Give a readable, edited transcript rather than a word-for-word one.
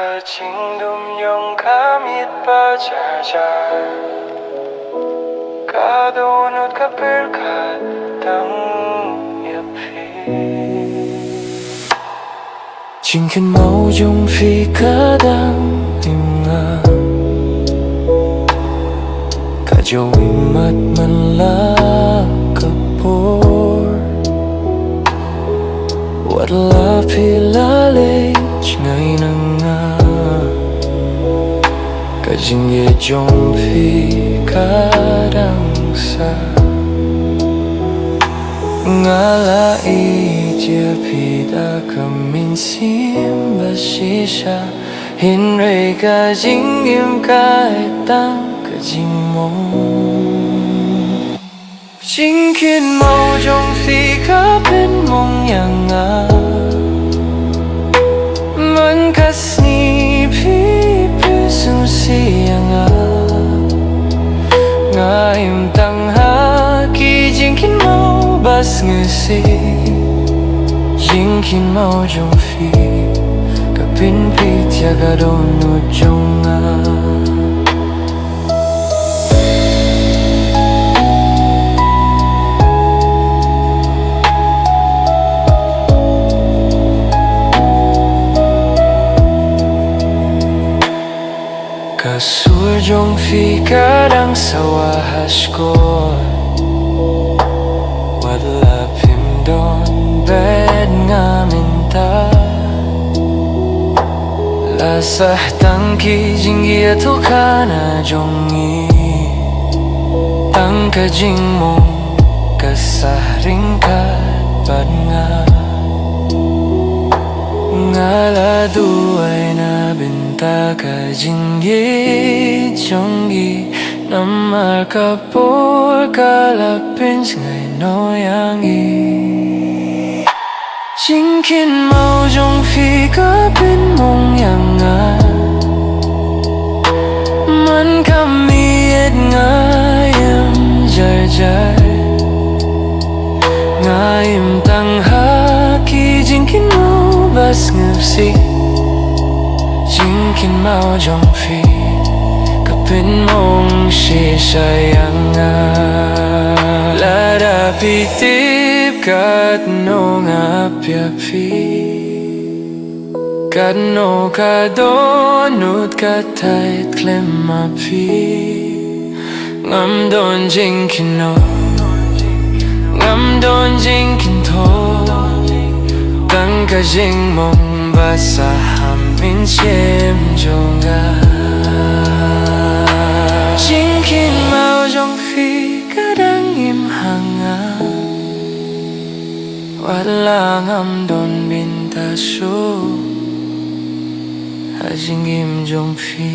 Ka chinh đum yong ka mit pa jar jar Ka donut ka per ka tang yap phi Chinh khen mau yong phi ka dang im nga Ka jo im mat man la ka por Wat la phi la le ngay nang nga Ka jing ye jong phi ka dang sa Nga la i chia phi da ka min sim ba shi sha Hin rei ka jing im ka e tang ka jing mong Jing khin mau jong phi ka pen mong yang nga Man kasni pi pisu siyanga Nga im tang ha ki jingkin mau bas ngesi Jingkin mau jong fi Kapin pi tiaga donu jonga Kasur jong phi kadang sawa haskor Wadla pim don bed nga minta Lasah tangki jinggi ato kana jongi Tangka jing mong kasah ringkat bad nga Ngala duay na binta ka jinggi chonggi Namar ka por kalapins ngay noyangi Jingkin mau jong phi ka pin mong yanga Man kami et ngayam jar jar Ngayam tang haki jingkin mau bas ngapsi Jingkin mau jong phi Kapin mong si sayanga Lada pitip kat no ngapya phi Kat no kadonut katait klema phi Ngam don jingkin no Ngam don jingkin to Tang ka jing mong basa hamin siem jonga Jingkin mau jong phi kadang im hanga Wala ngam don binta su Hajing im jong phi